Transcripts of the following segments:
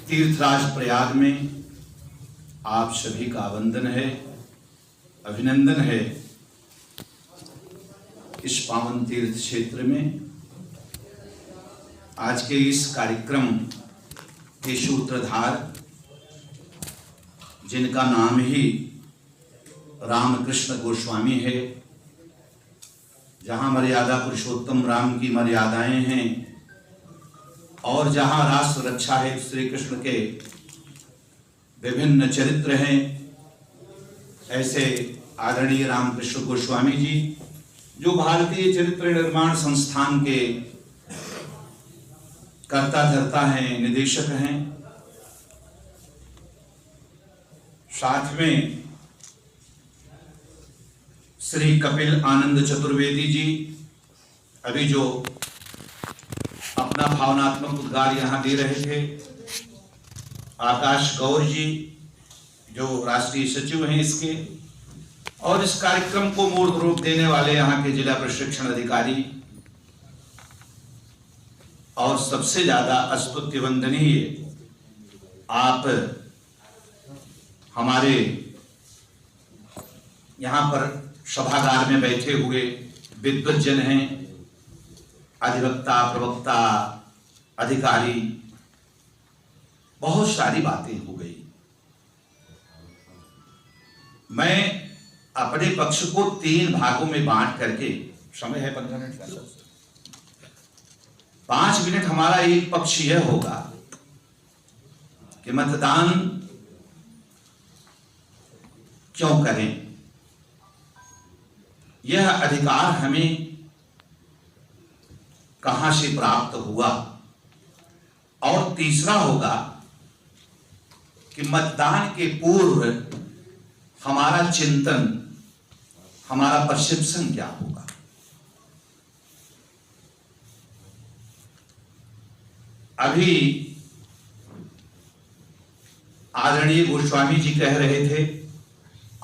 तीर्थराज प्रयाग में आप सभी का वंदन है, अभिनंदन है। इस पावन तीर्थ क्षेत्र में आज के इस कार्यक्रम के सूत्रधार, जिनका नाम ही रामकृष्ण गोस्वामी है, जहाँ मर्यादा पुरुषोत्तम राम की मर्यादाएं हैं और जहाँ राष्ट्र रक्षा है श्री कृष्ण के विभिन्न चरित्र हैं, ऐसे आदरणीय रामकृष्ण गोस्वामी जी, जो भारतीय चरित्र निर्माण संस्थान के कर्ता धर्ता हैं, निदेशक हैं। साथ में श्री कपिल आनंद चतुर्वेदी जी, अभी जो अपना भावनात्मक उद्गार यहाँ दे रहे थे, आकाश गौर जी जो राष्ट्रीय सचिव हैं इसके, और इस कार्यक्रम को मूर्त रूप देने वाले यहाँ के जिला प्रशिक्षण अधिकारी, और सबसे ज्यादा स्तुत्य वंदनीय आप हमारे यहाँ पर सभागार में बैठे हुए विद्वज्जन हैं, अधिवक्ता, प्रवक्ता, अधिकारी, बहुत सारी बातें हो गई। मैं अपने पक्ष को 3 भागों में बांट करके, समय है 15 मिनट का, 5 मिनट हमारा एक पक्ष यह होगा कि मतदान क्यों करें, यह अधिकार हमें कहां से प्राप्त हुआ, और तीसरा होगा कि मतदान के पूर्व हमारा चिंतन, हमारा परसेप्शन क्या होगा। अभी आदरणीय गोस्वामी जी कह रहे थे,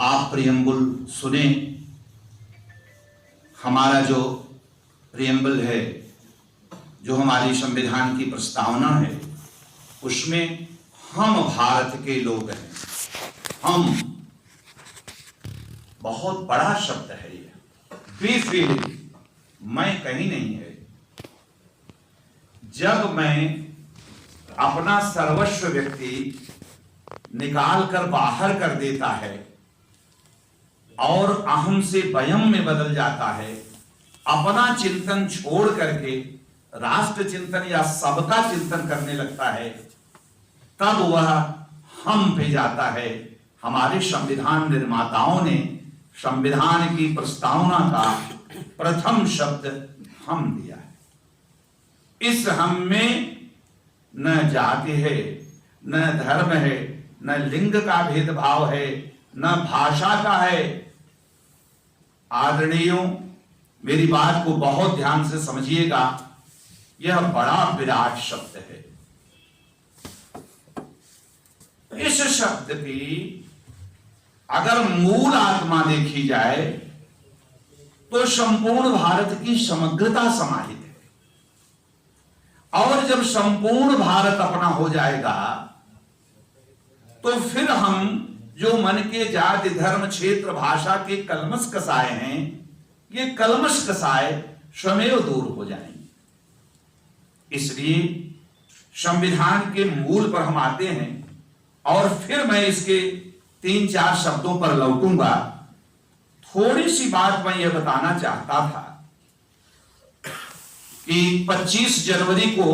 आप प्रियम्बल सुने। हमारा जो प्रियम्बल है, जो हमारी संविधान की प्रस्तावना है, उसमें हम भारत के लोग हैं। हम बहुत बड़ा शब्द है यह, वी फील, मैं कहीं नहीं है। जब मैं अपना सर्वस्व व्यक्ति निकाल कर बाहर कर देता है और अहम से वयम में बदल जाता है, अपना चिंतन छोड़ करके राष्ट्र चिंतन या सबका चिंतन करने लगता है, तब वह हम पे जाता है। हमारे संविधान निर्माताओं ने संविधान की प्रस्तावना का प्रथम शब्द हम दिया है। इस हम में न जाति है, न धर्म है, न लिंग का भेदभाव है, न भाषा का है। आदरणीयों, मेरी बात को बहुत ध्यान से समझिएगा, यह बड़ा विराट शब्द है। इस शब्द की अगर मूल आत्मा देखी जाए तो संपूर्ण भारत की समग्रता समाहित है, और जब संपूर्ण भारत अपना हो जाएगा तो फिर हम जो मन के जाति, धर्म, क्षेत्र, भाषा के कलमश कसाए हैं, ये कलमश कसाए स्वमेव दूर हो जाएंगे। इसलिए संविधान के मूल पर हम आते हैं, और फिर मैं इसके 3-4 शब्दों पर लौटूंगा। थोड़ी सी बात मैं यह बताना चाहता था कि 25 जनवरी को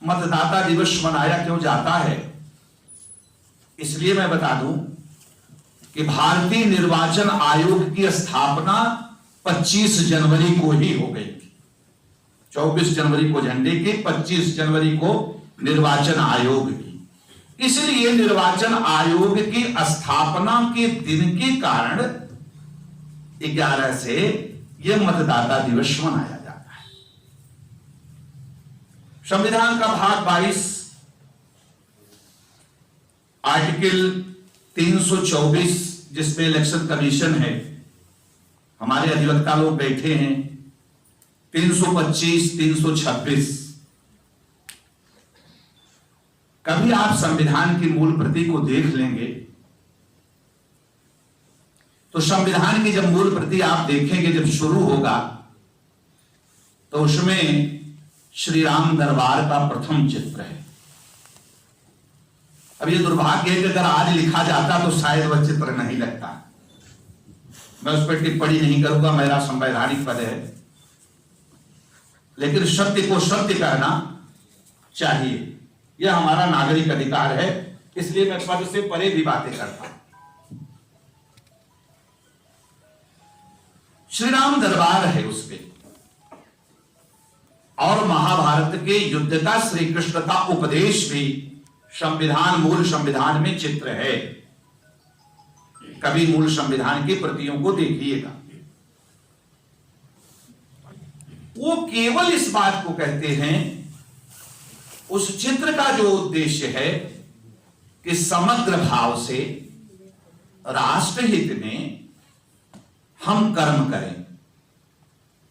मतदाता दिवस मनाया क्यों जाता है। इसलिए मैं बता दूं कि भारतीय निर्वाचन आयोग की स्थापना 25 जनवरी को ही हो गई थी। 24 जनवरी को झंडे के, 25 जनवरी को निर्वाचन आयोग की। इसलिए निर्वाचन आयोग की स्थापना के दिन के कारण 11 से यह मतदाता दिवस मनाया जाता है। संविधान का भाग 22 आर्टिकल 324, जिसमें इलेक्शन कमीशन है, हमारे अधिवक्ता लोग बैठे हैं, 325, 326, कभी आप संविधान की मूल प्रति को देख लेंगे तो संविधान की जब मूल प्रति आप देखेंगे, जब शुरू होगा तो उसमें श्री राम दरबार का प्रथम चित्र है। अब ये दुर्भाग्य है कि अगर आज लिखा जाता तो शायद वह चित्र नहीं लगता। मैं उस पर टिप्पणी नहीं करूंगा, मेरा संवैधानिक पद है, लेकिन सत्य को सत्य कहना चाहिए, यह हमारा नागरिक अधिकार है, इसलिए मैं पद से परे भी बातें करता हूं। श्री राम दरबार है उसपे, और महाभारत के युद्ध का श्री कृष्ण का उपदेश भी संविधान, मूल संविधान में चित्र है। कभी मूल संविधान की प्रतियों को देखिएगा, वो केवल इस बात को कहते हैं, उस चित्र का जो उद्देश्य है कि समग्र भाव से राष्ट्रहित में हम कर्म करें,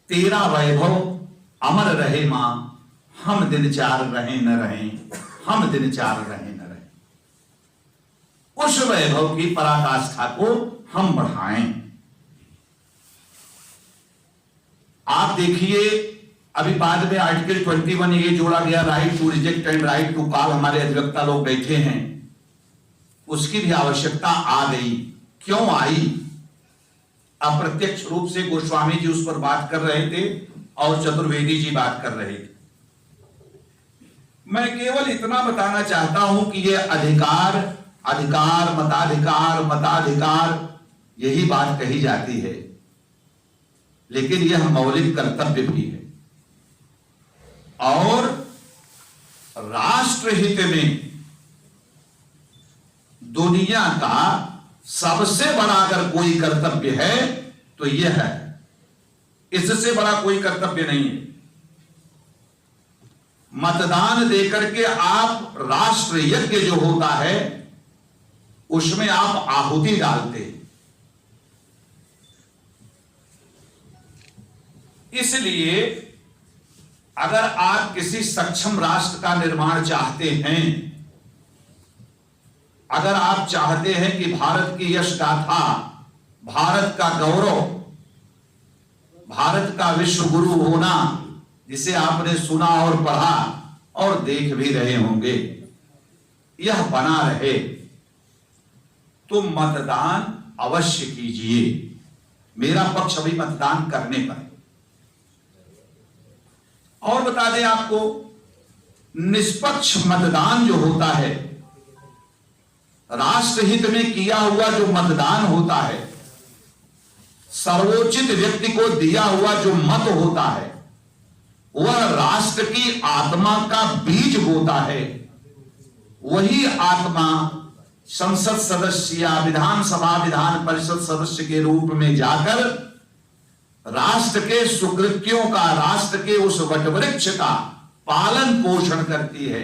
तेरा वैभव अमर रहे मां, हम दिन चार रहे न रहे, हम दिन चार रहे न रहे। उस वैभव की पराकाष्ठा को हम बढ़ाएं। आप देखिए, अभी बाद में आर्टिकल 21 ये जोड़ा गया, right to reject and right to call, हमारे अधिवक्ता लोग बैठे हैं, उसकी भी आवश्यकता आ गई। क्यों आई? अप्रत्यक्ष रूप से गोस्वामी जी उस पर बात कर रहे थे और चतुर्वेदी जी बात कर रहे थे। मैं केवल इतना बताना चाहता हूं कि यह अधिकार, अधिकार, मताधिकार, मताधिकार, यही बात कही जाती है, लेकिन यह मौलिक कर्तव्य भी है। और राष्ट्रहित में दुनिया का सबसे बड़ा अगर कोई कर्तव्य है तो यह है, इससे बड़ा कोई कर्तव्य नहीं है। मतदान देकर के आप राष्ट्र यज्ञ जो होता है उसमें आप आहुति डालते हैं। इसलिए अगर आप किसी सक्षम राष्ट्र का निर्माण चाहते हैं, अगर आप चाहते हैं कि भारत की यश गाथा, भारत का गौरव, भारत का विश्व गुरु होना, जिसे आपने सुना और पढ़ा और देख भी रहे होंगे, यह बना रहे, तो मतदान अवश्य कीजिए। मेरा पक्ष अभी मतदान करने पर है। और बता दें आपको, निष्पक्ष मतदान जो होता है, राष्ट्रहित में किया हुआ जो मतदान होता है, सर्वोचित व्यक्ति को दिया हुआ जो मत होता है, वह राष्ट्र की आत्मा का बीज होता है। वही आत्मा संसद सदस्य या विधानसभा विधान परिषद सदस्य के रूप में जाकर राष्ट्र के सुकृत्यों का, राष्ट्र के उस वटवृक्ष का पालन पोषण करती है।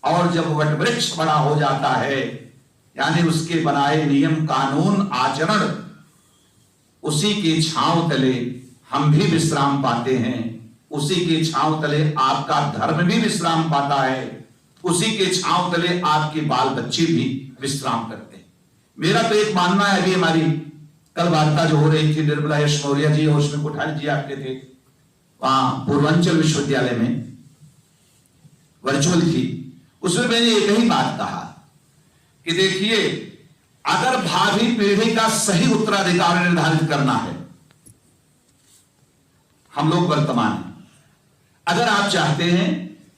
और जब वटवृक्ष बड़ा हो जाता है, यानी उसके बनाए नियम कानून आचरण, उसी के छांव तले हम भी विश्राम पाते हैं, उसी के छांव तले आपका धर्म भी विश्राम पाता है, उसी के छांव तले आपके बाल बच्चे भी विश्राम करते हैं। मेरा तो एक मानना है, अभी हमारी कल वार्ता जो हो रही थी निर्मला यश मौर्य जी और उसमें कोठारी जी आपके थे, वहां पूर्वांचल विश्वविद्यालय में वर्चुअल थी, उसमें मैंने एक ही बात कहा कि देखिए, अगर भावी पीढ़ी का सही उत्तराधिकार निर्धारित करना है, हम लोग वर्तमान हैं, अगर आप चाहते हैं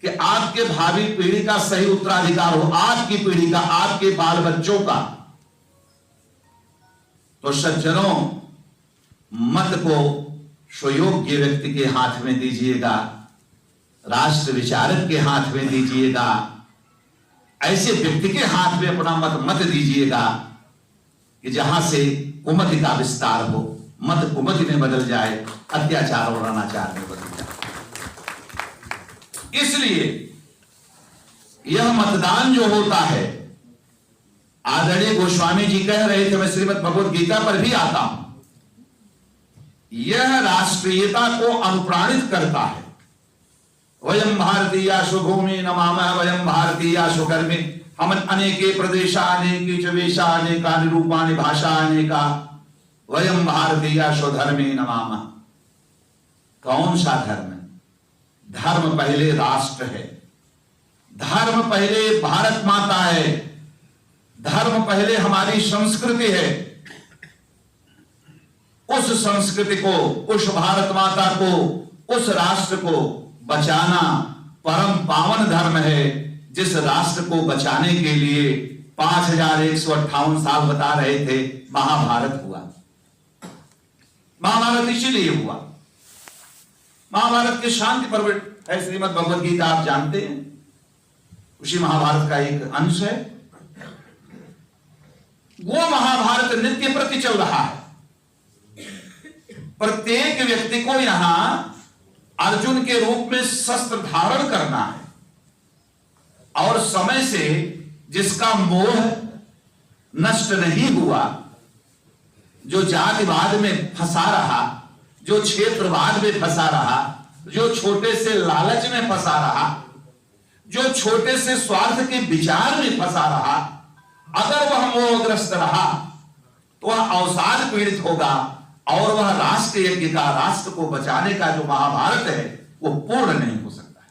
कि आपके भावी पीढ़ी का सही उत्तराधिकार हो, आपकी पीढ़ी का, आपके बाल बच्चों का, तो सज्जनों, मत को सुयोग्य व्यक्ति के हाथ में दीजिएगा, राष्ट्र विचारक के हाथ में दीजिएगा, ऐसे व्यक्ति के हाथ में अपना मत मत दीजिएगा कि जहां से कुमति का विस्तार हो, मत कुमति में बदल जाए, अत्याचार और अनाचार में बदल जाए। इसलिए यह मतदान जो होता है, आदरणीय गोस्वामी जी कह रहे थे, मैं श्रीमद् भगवद गीता पर भी आता हूं, यह राष्ट्रीयता को अनुप्राणित करता है, वयम भारतीयाशु भूमि नमामः वयम भारतीयाशु कर्मे। हम अनेके प्रदेशा अनेके च वेशा अनेकानि रूपाणि भाषा अनेका वयम भारतीयाशु धर्मे नमामः। कौन सा धर्म? धर्म पहले राष्ट्र है, धर्म पहले भारत माता है, धर्म पहले हमारी संस्कृति है। उस संस्कृति को, उस भारत माता को, उस राष्ट्र को बचाना परम पावन धर्म है, जिस राष्ट्र को बचाने के लिए 5158 साल बता रहे थे महाभारत हुआ। महाभारत इसीलिए हुआ। महाभारत के शांति पर्व है श्रीमद् भगवद गीता, आप जानते हैं, उसी महाभारत का एक अंश है। वो महाभारत नित्य प्रति चल रहा है। प्रत्येक व्यक्ति को यहां अर्जुन के रूप में शस्त्र धारण करना है, और समय से जिसका मोह नष्ट नहीं हुआ, जो जातिवाद में फंसा रहा, जो क्षेत्रवाद में फंसा रहा, जो छोटे से लालच में फंसा रहा, जो छोटे से स्वार्थ के विचार में फंसा रहा, अगर वह मोहग्रस्त रहा तो वह अवसाद पीड़ित होगा, और वह राष्ट्र यज्ञ का, राष्ट्र को बचाने का जो महाभारत है वो पूर्ण नहीं हो सकता है।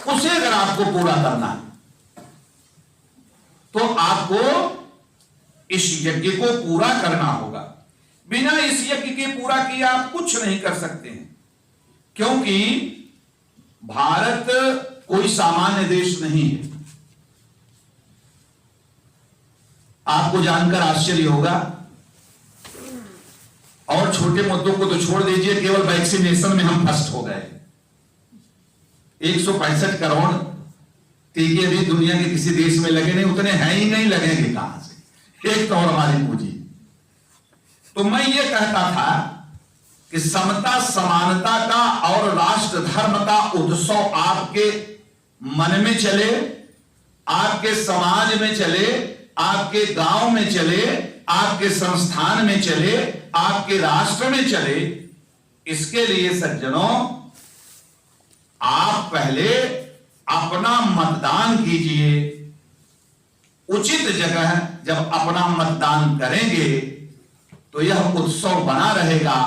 उसे अगर आपको पूरा करना है तो आपको इस यज्ञ को पूरा करना होगा। बिना इस यज्ञ के पूरा किए आप कुछ नहीं कर सकते हैं, क्योंकि भारत कोई सामान्य देश नहीं है। आपको जानकर आश्चर्य होगा, और छोटे मुद्दों को तो छोड़ दीजिए, केवल वैक्सीनेशन में हम फर्स्ट हो गए। 165 करोड़ टीके भी दुनिया के किसी देश में लगे नहीं, उतने हैं ही नहीं, लगेंगे कहां से? एक तो और हमारी पूंजी। तो मैं ये कहता था कि समता समानता का और राष्ट्र धर्म का उत्सव आपके मन में चले, आपके समाज में चले, आपके गांव में चले, आपके संस्थान में चले, आपके राष्ट्र में चले। इसके लिए सज्जनों, आप पहले अपना मतदान कीजिए। उचित जगह जब अपना मतदान करेंगे तो यह उत्सव बना रहेगा,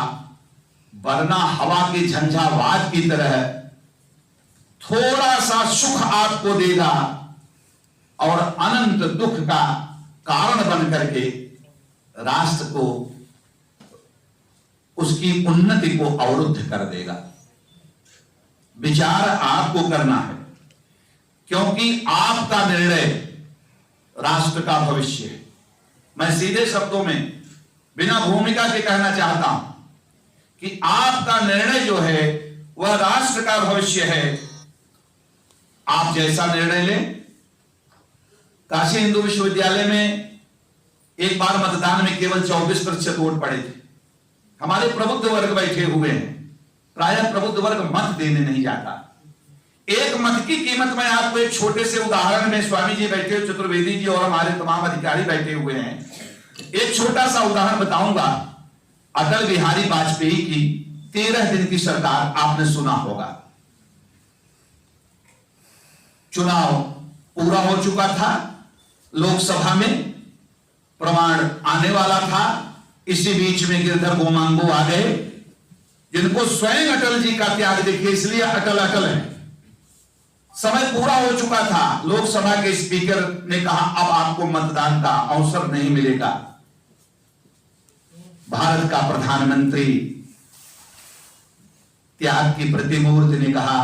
वरना हवा के झंझावात की तरह थोड़ा सा सुख आपको देगा और अनंत दुख का कारण बन करके राष्ट्र को, उसकी उन्नति को अवरुद्ध कर देगा। विचार आपको करना है, क्योंकि आपका निर्णय राष्ट्र का भविष्य है। मैं सीधे शब्दों में बिना भूमिका के कहना चाहता हूं कि आपका निर्णय जो है वह राष्ट्र का भविष्य है। आप जैसा निर्णय लें। काशी हिंदू विश्वविद्यालय में एक बार मतदान में केवल 24% वोट पड़े थे। हमारे प्रबुद्ध वर्ग बैठे हुए हैं, प्रायः प्रबुद्ध वर्ग मत देने नहीं जाता। एक मत की कीमत मैं आपको एक छोटे से उदाहरण में, स्वामी जी बैठे हुए, चतुर्वेदी जी और हमारे तमाम अधिकारी बैठे हुए हैं, एक छोटा सा उदाहरण बताऊंगा। अटल बिहारी वाजपेयी की 13 दिन की सरकार, आपने सुना होगा। चुनाव पूरा हो चुका था, लोकसभा में प्रमाण आने वाला था। इसी बीच में गिरधर गोमांगो आ गए, जिनको स्वयं अटल जी का त्याग देखिए, इसलिए अटल अटल है। समय पूरा हो चुका था, लोकसभा के स्पीकर ने कहा अब आपको मतदान का अवसर नहीं मिलेगा। भारत का प्रधानमंत्री त्याग की प्रतिमूर्ति ने कहा,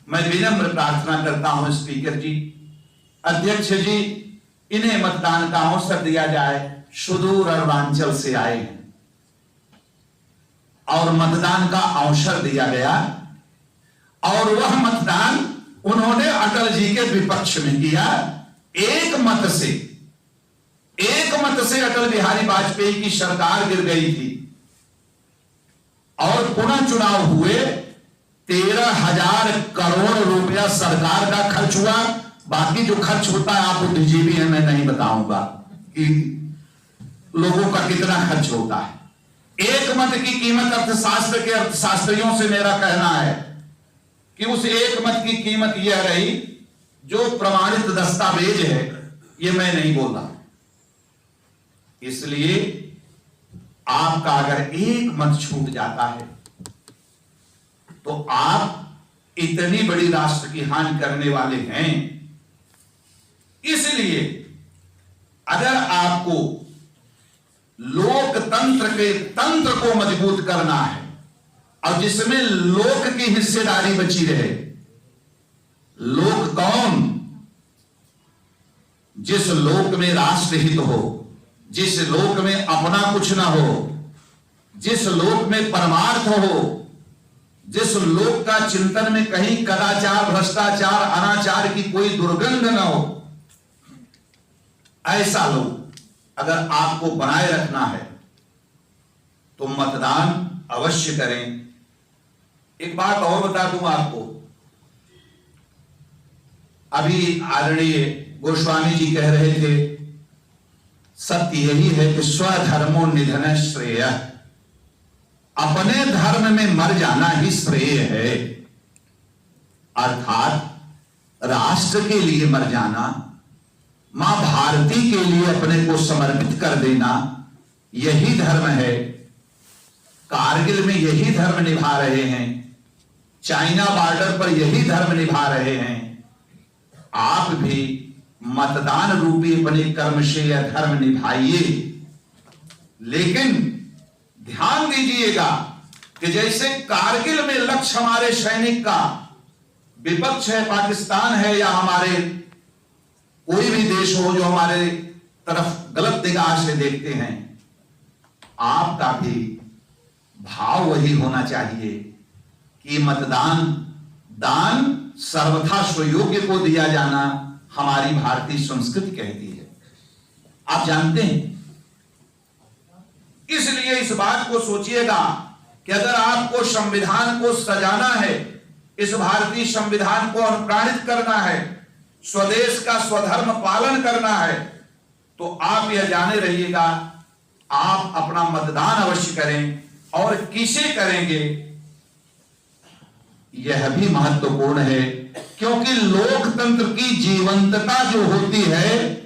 मैं विनम्र प्रार्थना करता हूं स्पीकर जी, अध्यक्ष जी, इन्हें मतदान का अवसर दिया जाए, सुदूर अरुणाचल से आए हैं। और मतदान का अवसर दिया गया, और वह मतदान उन्होंने अटल जी के विपक्ष में किया। एक मत से अटल बिहारी वाजपेयी की सरकार गिर गई थी, और पुनः चुनाव हुए। 13,000 करोड़ रुपया सरकार का खर्च हुआ। बाकी जो खर्च होता है आप बुद्धिजीवी हैं, मैं नहीं बताऊंगा कि लोगों का कितना खर्च होता है। एक मत की कीमत, अर्थशास्त्र के अर्थशास्त्रियों से मेरा कहना है कि उस एक मत की कीमत यह रही जो प्रमाणित दस्तावेज है, ये मैं नहीं बोल रहा। इसलिए आपका अगर एक मत छूट जाता है तो आप इतनी बड़ी राष्ट्र की हानि करने वाले हैं। इसलिए अगर आपको लोकतंत्र के तंत्र को मजबूत करना है और जिसमें लोक की हिस्सेदारी बची रहे, लोक कौन? जिस लोक में राष्ट्रहित हो, जिस लोक में अपना कुछ ना हो, जिस लोक में परमार्थ हो, जिस लोक का चिंतन में कहीं कदाचार, भ्रष्टाचार, अनाचार की कोई दुर्गंध न हो, ऐसा लोक अगर आपको बनाए रखना है तो मतदान अवश्य करें। एक बात और बता दूं आपको, अभी आदरणीय गोस्वामी जी कह रहे थे, सत्य यही है कि स्वधर्मो निधन श्रेय, अपने धर्म में मर जाना ही श्रेय है। अर्थात राष्ट्र के लिए मर जाना, मां भारती के लिए अपने को समर्पित कर देना, यही धर्म है। कारगिल में यही धर्म निभा रहे हैं, चाइना बॉर्डर पर यही धर्म निभा रहे हैं। आप भी मतदान रूपी अपने कर्म से यह धर्म निभाइए, लेकिन ध्यान दीजिएगा कि जैसे कारगिल में लक्ष्य हमारे सैनिक का विपक्ष है, पाकिस्तान है या हमारे कोई भी देश हो जो हमारे तरफ गलत निगाह से देखते हैं, आपका भी भाव वही होना चाहिए कि मतदान दान सर्वथा स्वयोग्य को दिया जाना हमारी भारतीय संस्कृति कहती है। आप जानते हैं, इसलिए इस बात को सोचिएगा कि अगर आपको संविधान को सजाना है, इस भारतीय संविधान को अनुप्राणित करना है, स्वदेश का स्वधर्म पालन करना है, तो आप यह जाने रहिएगा, आप अपना मतदान अवश्य करें। और किसे करेंगे यह भी महत्वपूर्ण है, क्योंकि लोकतंत्र की जीवंतता जो होती है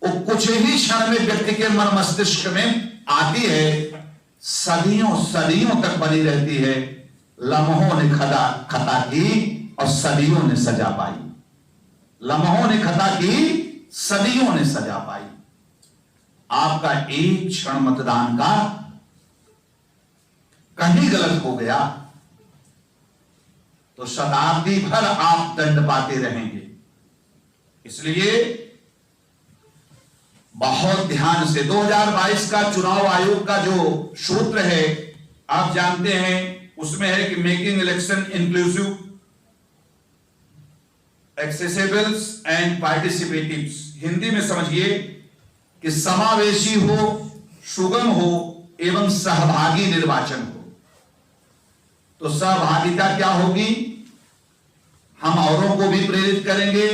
वो कुछ ही क्षण में व्यक्ति के मन मस्तिष्क में आती है, सदियों सदियों तक बनी रहती है। लम्हों ने खता की और सदियों ने सजा पाई, लम्हों ने खता की, सदियों ने सजा पाई। आपका एक क्षण मतदान का कहीं गलत हो गया तो शताब्दी भर आप दंड पाते रहेंगे। इसलिए बहुत ध्यान से 2022 का चुनाव आयोग का जो सूत्र है आप जानते हैं, उसमें है कि making election inclusive, accessibles and participatives. Hindi में समझिए कि समावेशी हो, सुगम हो एवं सहभागी निर्वाचन हो। तो सहभागिता क्या होगी? हम औरों को भी प्रेरित करेंगे,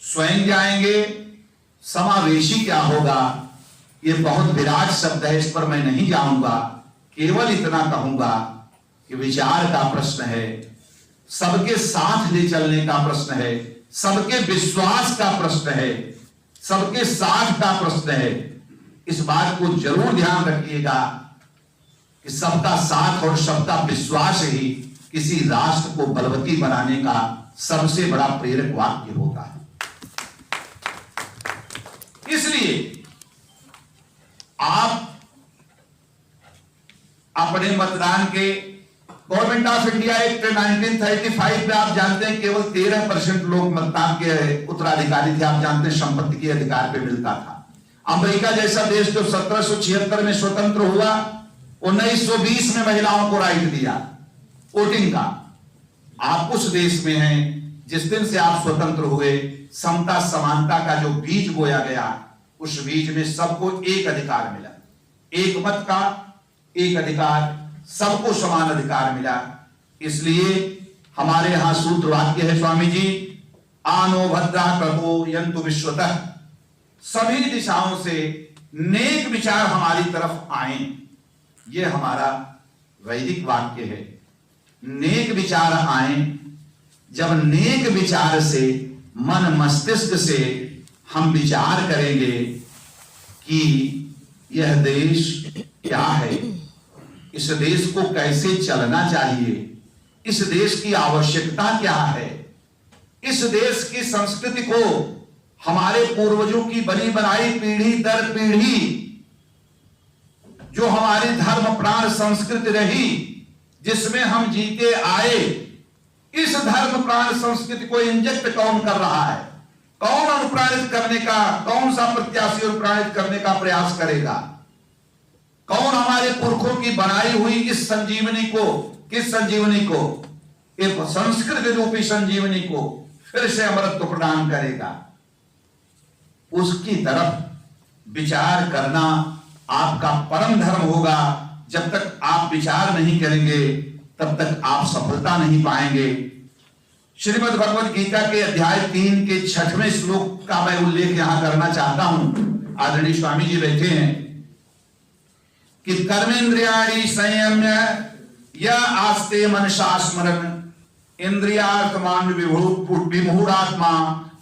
स्वयं जाएंगे। समावेशी क्या होगा? ये बहुत विराट शब्द है, इस पर मैं नहीं जाऊंगा, केवल इतना कहूंगा कि विचार का प्रश्न है, सबके साथ ले चलने का प्रश्न है, सबके विश्वास का प्रश्न है, सबके साथ का प्रश्न है। इस बात को जरूर ध्यान रखिएगा कि सबका साथ और सबका विश्वास ही किसी राष्ट्र को बलवती बनाने का सबसे बड़ा प्रेरक वाक्य होता है। इसलिए आप अपने मतदान के गवर्नमेंट ऑफ इंडिया एक्ट 1935 में आप जानते हैं केवल 13% लोग मतदान के उत्तराधिकारी थे। आप जानते हैं संपत्ति के अधिकार पे मिलता था। अमेरिका जैसा देश जो 1776 में स्वतंत्र हुआ, 1920 में महिलाओं को राइट दिया वोटिंग का। आप उस देश में हैं जिस दिन से आप स्वतंत्र हुए, समता समानता का जो बीज बोया गया, उस बीज में सबको एक अधिकार मिला, एक मत का एक अधिकार, सबको समान अधिकार मिला। इसलिए हमारे यहां सूत्र वाक्य है स्वामी जी, आनो भद्रा कहो यंतु विश्वतः, सभी दिशाओं से नेक विचार हमारी तरफ आए। यह हमारा वैदिक वाक्य है। नेक विचार आए। जब नेक विचार से मन मस्तिष्क से हम विचार करेंगे कि यह देश क्या है, इस देश को कैसे चलना चाहिए, इस देश की आवश्यकता क्या है, इस देश की संस्कृति को हमारे पूर्वजों की बनी बनाई पीढ़ी दर पीढ़ी जो हमारी धर्म प्राण संस्कृति रही, जिसमें हम जीते आए, इस धर्म प्राण संस्कृति को इंजेक्ट कौन कर रहा है, कौन अनुप्राणित करने का, कौन सा प्रत्याशी अनुप्राणित करने का प्रयास करेगा, कौन हमारे पुरखों की बनाई हुई इस संजीवनी को, किस संजीवनी को, एक संस्कृति रूपी संजीवनी को फिर से अमरत्व प्रदान करेगा। उसकी तरफ विचार करना आपका परम धर्म होगा। जब तक आप विचार नहीं करेंगे तब तक आप सफलता नहीं पाएंगे। श्रीमद् भगवद गीता के अध्याय 3 के 6वें श्लोक का मैं उल्लेख यहां करना चाहता हूं। आदरणीय स्वामी जी बैठे हैं कि कर्मेंद्रियाणि संयम्य या आस्ते मनसा स्मरन् इंद्रियार्थमान विमूढ़ात्मा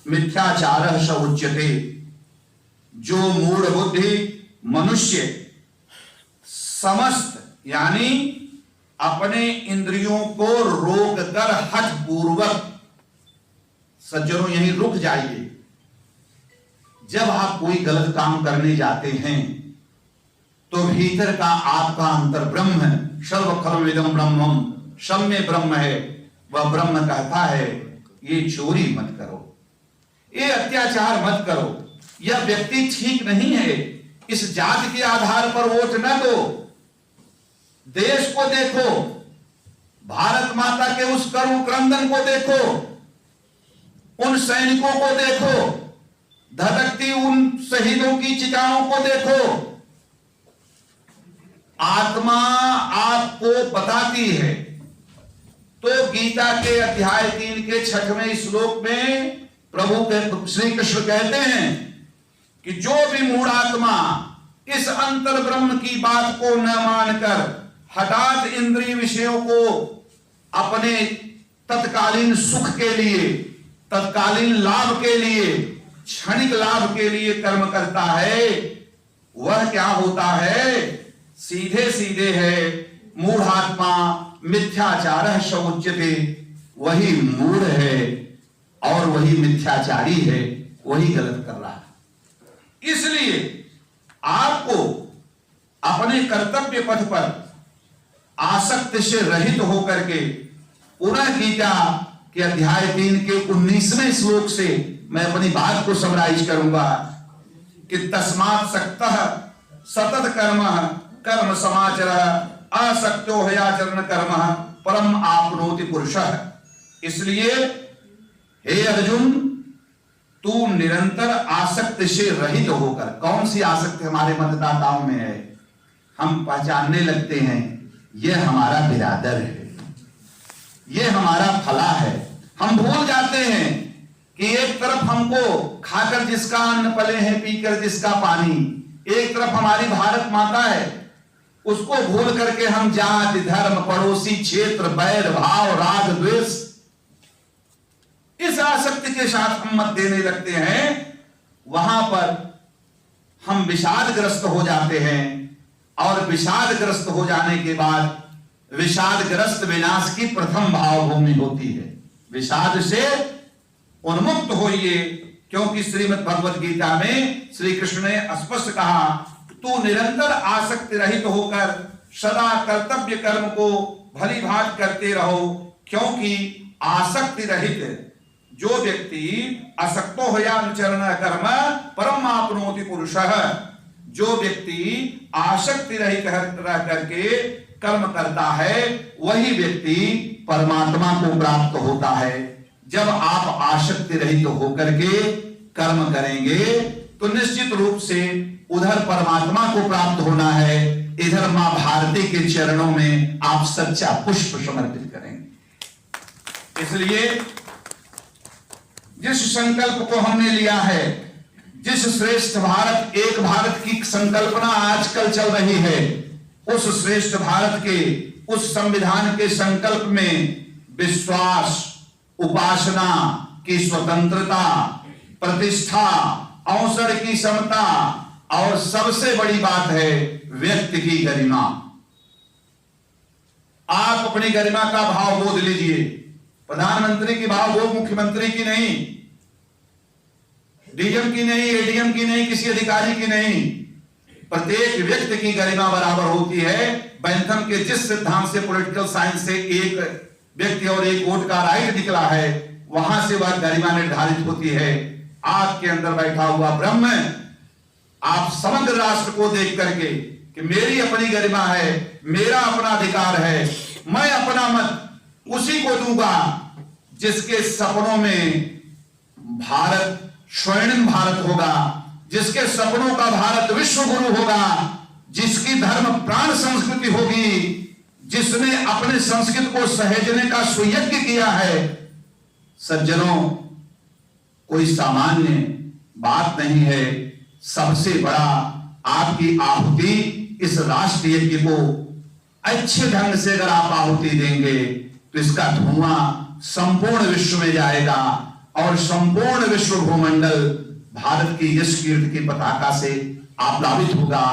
मिथ्याचारः स उच्यते। जो मूढ़ बुद्धि मनुष्य समस्त यानी अपने इंद्रियों को रोक कर हठ पूर्वक, सज्जनों यहीं रुक जाइए। जब आप कोई गलत काम करने जाते हैं तो भीतर का आपका अंतर ब्रह्म, सर्व खलविदं ब्रह्मम, सब में ब्रह्म है, वह ब्रह्म कहता है ये चोरी मत करो, ये अत्याचार मत करो, यह व्यक्ति ठीक नहीं है, इस जाति के आधार पर वोट न दो। देश को देखो, भारत माता के उस करुण क्रंदन को देखो, उन सैनिकों को देखो, धधकती उन शहीदों की चिताओं को देखो। आत्मा आपको बताती है। तो गीता के अध्याय 3 के 6वें श्लोक में प्रभु के श्री कृष्ण कहते हैं कि जो भी मूढ़ आत्मा इस अंतर ब्रह्म की बात को न मानकर हठात इंद्रिय विषयों को अपने तत्कालीन सुख के लिए, तत्कालीन लाभ के लिए, क्षणिक लाभ के लिए कर्म करता है, वह क्या होता है, सीधे सीधे है मूढ़ आत्मा मिथ्याचारः स उच्यते। वही मूढ़ है और वही मिथ्याचारी है, वही गलत कर रहा है। इसलिए आपको अपने कर्तव्य पथ पर आसक्ति से रहित होकर के पुनः गीता के अध्याय 3 के 19वें श्लोक से मैं अपनी बात को समराइज करूंगा कि तस्मात् सक्तः सतत कर्म कर्म समाचर असक्तो हयाचरण कर्म परम आपनोति पुरुषः। इसलिए हे अर्जुन, तू निरंतर आसक्ति से रहित होकर, कौन सी आसक्ति हमारे मतदाताओं में है, हम पहचानने लगते हैं यह हमारा बिरादर है, यह हमारा फला है। हम भूल जाते हैं कि एक तरफ हमको खाकर जिसका अन्न पले हैं, पीकर जिसका पानी, एक तरफ हमारी भारत माता है, उसको भूल करके हम जाति धर्म पड़ोसी क्षेत्र बैर भाव राग द्वेष इस आसक्ति के साथ हम मत देने लगते हैं। वहां पर हम विषादग्रस्त हो जाते हैं और विषादग्रस्त हो जाने के बाद विषादग्रस्त विनाश की प्रथम भावभूमि होती है। विषाद से उन्मुक्त होइए, क्योंकि श्रीमद् भगवद गीता में श्री कृष्ण ने स्पष्ट कहा तू निरंतर आसक्ति रहित होकर सदा कर्तव्य कर्म को भली भांति करते रहो, क्योंकि आसक्ति रहित जो व्यक्ति असक्तो हयानुचरण कर्म परम आपनोति पुरुषः, जो व्यक्ति आसक्ति रहित रह करके कर्म करता है वही व्यक्ति परमात्मा को प्राप्त होता है। जब आप आसक्ति रहित होकर के कर्म करेंगे तो निश्चित रूप से उधर परमात्मा को प्राप्त होना है, इधर मां भारती के चरणों में आप सच्चा पुष्प समर्पित करेंगे। इसलिए जिस संकल्प को हमने लिया है, जिस श्रेष्ठ भारत एक भारत की संकल्पना आजकल चल रही है, उस श्रेष्ठ भारत के उस संविधान के संकल्प में विश्वास, उपासना की स्वतंत्रता, प्रतिष्ठा, अवसर की समता और सबसे बड़ी बात है व्यक्ति की गरिमा। आप अपनी गरिमा का भाव बोध लीजिए। प्रधानमंत्री की भाव बोध मुख्यमंत्री की नहीं, डीएम की नहीं, एडीएम की नहीं, किसी अधिकारी की नहीं। प्रत्येक व्यक्ति की गरिमा बराबर होती है। बैंथम के जिस सिद्धांत से, पॉलिटिकल साइंस से एक व्यक्ति और एक वोट का राइट निकला है, वहां से वह गरिमा निर्धारित होती है। आपके अंदर बैठा हुआ ब्रह्म आप समग्र राष्ट्र को देख करके कि मेरी अपनी गरिमा है, मेरा अपना अधिकार है, मैं अपना मत उसी को दूंगा जिसके सपनों में भारत स्वर्णिम भारत होगा, जिसके सपनों का भारत विश्व गुरु होगा, जिसकी धर्म प्राण संस्कृति होगी, जिसने अपने संस्कृति को सहेजने का सुयज्ञ किया है। सज्जनों, कोई सामान्य बात नहीं है। सबसे बड़ा आपकी आहुति इस राष्ट्र यज्ञ को अच्छे ढंग से अगर आप आहुति देंगे तो इसका धुआं संपूर्ण विश्व में जाएगा और संपूर्ण विश्व भूमंडल भारत की यश कीर्ति की पताका से आप्लावित होगा।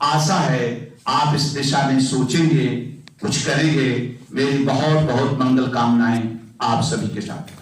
आशा है आप इस दिशा में सोचेंगे, कुछ करेंगे। मेरी बहुत बहुत मंगल कामनाएं आप सभी के साथ।